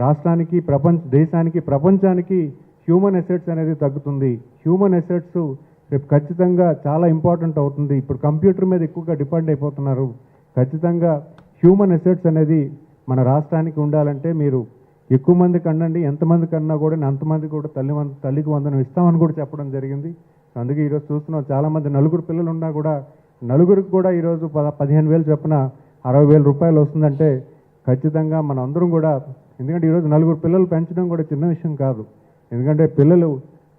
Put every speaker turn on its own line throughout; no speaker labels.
రాష్ట్రానికి దేశానికి ప్రపంచానికి హ్యూమన్ అసెట్స్ అనేది తగ్గుతుంది. హ్యూమన్ అసెట్స్ రేపు ఖచ్చితంగా చాలా ఇంపార్టెంట్ అవుతుంది. ఇప్పుడు కంప్యూటర్ మీద ఎక్కువగా డిపెండ్ అయిపోతున్నారు. ఖచ్చితంగా హ్యూమన్ అసెట్స్ అనేది మన రాష్ట్రానికి ఉండాలంటే మీరు ఎక్కువ మంది కనండి, ఎంతమంది కన్నా కూడా అంతమంది కూడా తల్లికి వందనం ఇస్తామని కూడా చెప్పడం జరిగింది. అందుకే ఈరోజు చూస్తున్నాం చాలామంది నలుగురు పిల్లలు ఉన్నా కూడా నలుగురికి కూడా ఈరోజు 15,000 చొప్పున 60,000 రూపాయలు వస్తుందంటే ఖచ్చితంగా మన అందరం కూడా, ఎందుకంటే ఈరోజు నలుగురు పిల్లలు పెంచడం కూడా చిన్న విషయం కాదు. ఎందుకంటే పిల్లలు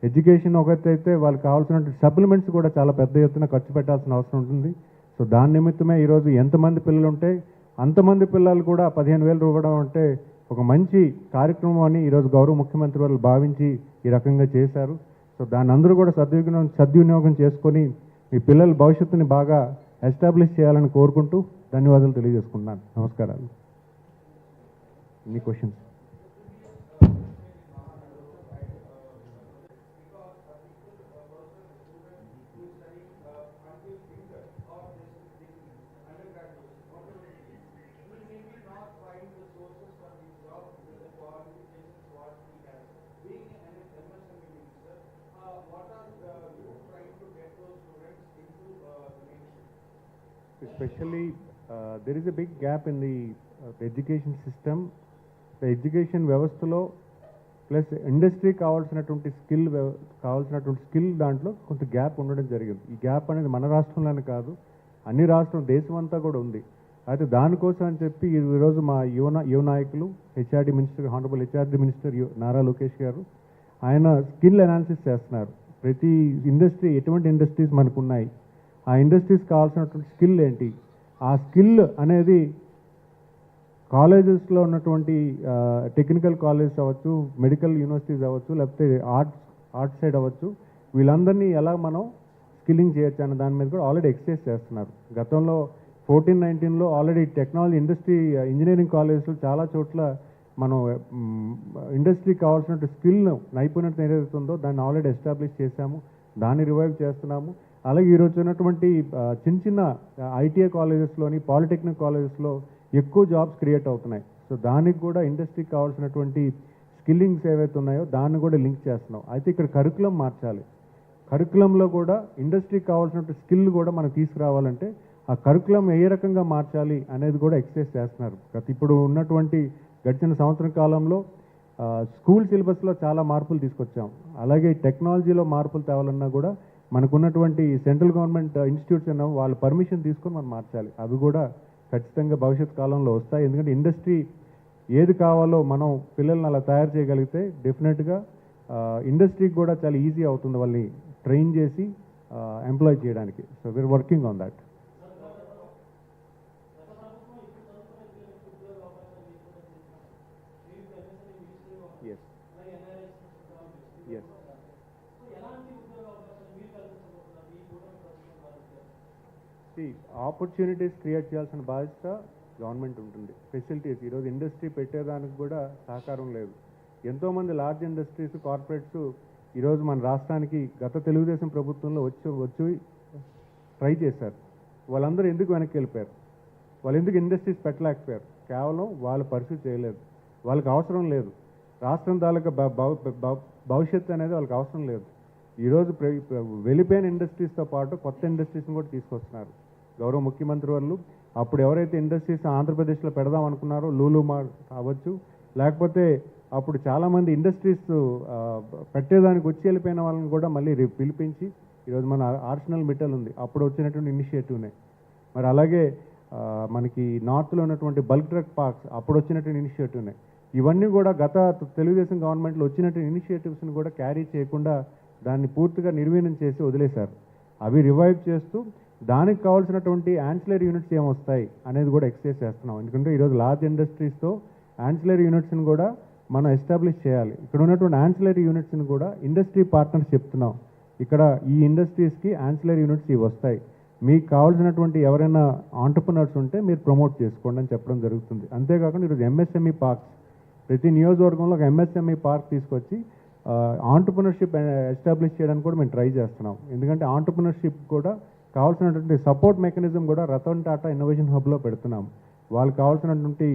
ఎడ్యుకేషన్ ఒకటైతే వాళ్ళకి కావాల్సిన సప్లిమెంట్స్ కూడా చాలా పెద్ద ఎత్తున ఖర్చు పెట్టాల్సిన అవసరం ఉంటుంది. సో దాని నిమిత్తమే ఈరోజు ఎంతమంది పిల్లలు ఉంటే అంతమంది పిల్లలు కూడా 15,000 ఇవ్వడం అంటే ఒక మంచి కార్యక్రమం అని ఈరోజు గౌరవ ముఖ్యమంత్రి వాళ్ళు భావించి ఈ రకంగా చేశారు. సో దాన్ని అందరూ కూడా సద్వినియోగం చేసుకొని మీ పిల్లల భవిష్యత్తుని బాగా ఎస్టాబ్లిష్ చేయాలని కోరుకుంటూ ధన్యవాదాలు తెలియజేసుకుంటున్నాను. నమస్కారాలు. Any questions? Especially, there is a big gap in the education system. The education వ్యవస్థలో ప్లస్ ఇండస్ట్రీ కావాల్సినటువంటి స్కిల్ దాంట్లో కొంత గ్యాప్ ఉండడం జరిగింది. ఈ గ్యాప్ అనేది మన రాష్ట్రంలోనే కాదు, అన్ని దేశం అంతా కూడా ఉంది. అయితే దానికోసం అని చెప్పి ఈరోజు మా యువ నాయకులు honourable HRD minister Nara Lokesh గారు ఆయన స్కిల్ అనాలిసిస్ చేస్తున్నారు. ప్రతి ఇండస్ట్రీ, ఎటువంటి ఇండస్ట్రీస్ మనకు ఉన్నాయి, ఆ ఇండస్ట్రీస్ కావాల్సినటువంటి స్కిల్ ఏంటి, ఆ స్కిల్ అనేది కాలేజెస్లో ఉన్నటువంటి టెక్నికల్ కాలేజెస్ అవ్వచ్చు, మెడికల్ యూనివర్సిటీస్ అవ్వచ్చు, లేకపోతే ఆర్ట్స్ సైడ్ అవ్వచ్చు, వీళ్ళందరినీ ఎలా మనం స్కిల్లింగ్ చేయొచ్చు అన్న దాని మీద కూడా ఆల్రెడీ ఎక్సర్సైజ్ చేస్తున్నారు. గతంలో 14-19లో ఆల్రెడీ టెక్నాలజీ ఇంజనీరింగ్ కాలేజెస్లో చాలా చోట్ల మనం ఇండస్ట్రీకి కావాల్సిన స్కిల్ నైపుణ్యత ఏదైతే ఉందో దాన్ని ఆల్రెడీ ఎస్టాబ్లిష్ చేశాము, దాన్ని రివైవ్ చేస్తున్నాము. అలాగే ఈరోజు ఉన్నటువంటి చిన్న ఐటీఐ కాలేజెస్లోని, పాలిటెక్నిక్ కాలేజెస్లో ఎక్కువ జాబ్స్ క్రియేట్ అవుతున్నాయి. సో దానికి కూడా ఇండస్ట్రీకి కావాల్సినటువంటి స్కిల్లింగ్స్ ఏవైతే ఉన్నాయో దాన్ని కూడా లింక్ చేస్తున్నాం. అయితే ఇక్కడ కరికులం మార్చాలి. కరికులంలో కూడా ఇండస్ట్రీకి కావాల్సిన స్కిల్ కూడా మనం తీసుకురావాలంటే ఆ కరికులం ఏ రకంగా మార్చాలి అనేది కూడా ఎక్సర్సైజ్ చేస్తున్నారు. ఇప్పుడు ఉన్నటువంటి గడిచిన సంవత్సరం కాలంలో స్కూల్ సిలబస్లో చాలా మార్పులు తీసుకొచ్చాం. అలాగే టెక్నాలజీలో మార్పులు తేవాలన్నా కూడా మనకున్నటువంటి సెంట్రల్ గవర్నమెంట్ ఇన్స్టిట్యూట్స్ అన్న వాళ్ళ పర్మిషన్ తీసుకొని మనం మార్చాలి. అవి కూడా ఖచ్చితంగా భవిష్యత్ కాలంలో వస్తాయి. ఎందుకంటే ఇండస్ట్రీ ఏది కావాలో మనం పిల్లల్ని అలా తయారు చేయగలిగితే డెఫినెట్గా ఇండస్ట్రీకి కూడా చాలా ఈజీ అవుతుంది వాళ్ళని ట్రైన్ చేసి ఎంప్లాయ్ చేయడానికి. So we are working on that. Opportunities create చేయాల్సిన బాధ్యత గవర్నమెంట్ ఉంటుంది. ఫెసిలిటీస్ ఈరోజు ఇండస్ట్రీ పెట్టేదానికి కూడా సహకారం లేదు. ఎంతోమంది లార్జ్ ఇండస్ట్రీస్, కార్పొరేట్స్ ఈరోజు మన రాష్ట్రానికి గత తెలుగుదేశం ప్రభుత్వంలో వచ్చి ట్రై చేశారు. వాళ్ళందరూ ఎందుకు వెనక్కి వెళ్ళిపోయారు? వాళ్ళు ఎందుకు ఇండస్ట్రీస్ పెట్టలేకపోయారు? కేవలం వాళ్ళు పర్సూ చేయలేదు. వాళ్ళకి అవసరం లేదు. రాష్ట్రం తాలూకా భవిష్యత్తు అనేది వాళ్ళకి అవసరం లేదు. ఈరోజు వెళ్ళిపోయిన ఇండస్ట్రీస్తో పాటు కొత్త ఇండస్ట్రీస్ని కూడా తీసుకొస్తున్నారు గౌరవ ముఖ్యమంత్రి వాళ్ళు. అప్పుడు ఎవరైతే ఇండస్ట్రీస్ ఆంధ్రప్రదేశ్లో పెడదాం అనుకున్నారో, లూలు మాల్ అవ్వచ్చు, లేకపోతే అప్పుడు చాలామంది ఇండస్ట్రీస్ పెట్టేదానికి వచ్చి వెళ్ళిపోయిన వాళ్ళని కూడా మళ్ళీ పిలిపించి ఈరోజు మన ఆర్సనల్ మిట్టల్ ఉంది, అప్పుడు వచ్చినటువంటి ఇనిషియేటివ్నే. మరి అలాగే మనకి నార్త్లో ఉన్నటువంటి బల్క్ ట్రక్ పార్క్స్ అప్పుడు వచ్చినటువంటి ఇనిషియేటివ్నే. ఇవన్నీ కూడా గత తెలుగుదేశం గవర్నమెంట్లో వచ్చినటువంటి ఇనిషియేటివ్స్ని కూడా క్యారీ చేయకుండా దాన్ని పూర్తిగా నిర్వీర్యం చేసి వదిలేశారు. అవి రివైవ్ చేస్తూ దానికి కావాల్సినటువంటి యాన్సిలరీ యూనిట్స్ ఏమొస్తాయి అనేది కూడా ఎక్సర్సైజ్ చేస్తున్నాం. ఎందుకంటే ఈరోజు లార్జ్ ఇండస్ట్రీస్తో యాన్సిలరీ యూనిట్స్ని కూడా మనం ఎస్టాబ్లిష్ చేయాలి. ఇక్కడ ఉన్నటువంటి యాన్సిలరీ యూనిట్స్ని కూడా ఇండస్ట్రీ పార్ట్నర్స్ చెప్తున్నాం, ఇక్కడ ఈ ఇండస్ట్రీస్కి యాన్సిలరీ యూనిట్స్ ఇవి వస్తాయి, మీకు కావాల్సినటువంటి ఎవరైనా ఆంటర్ప్రినర్స్ ఉంటే మీరు ప్రమోట్ చేసుకోండి అని చెప్పడం జరుగుతుంది. అంతేకాకుండా ఈరోజు ఎంఎస్ఎంఈ పార్క్స్, ప్రతి నియోజకవర్గంలో ఒక ఎంఎస్ఎంఈ పార్క్ తీసుకొచ్చి ఆంటర్ప్రినర్షిప్ ఎస్టాబ్లిష్ చేయడానికి కూడా మేము ట్రై చేస్తున్నాం. ఎందుకంటే ఆంటర్ప్రినర్షిప్ కూడా కావాల్సినటువంటి సపోర్ట్ మెకానిజం కూడా రతన్ టాటా ఇన్నోవేషన్ హబ్లో పెడుతున్నాం. వాళ్ళకి కావాల్సినటువంటి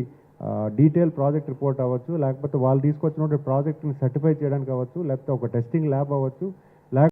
డీటెయిల్ ప్రాజెక్ట్ రిపోర్ట్ అవ్వచ్చు, లేకపోతే వాళ్ళు తీసుకొచ్చిన ప్రాజెక్ట్ని సర్టిఫై చేయడానికి అవ్వచ్చు, లేకపోతే ఒక టెస్టింగ్ ల్యాబ్ అవ్వచ్చు,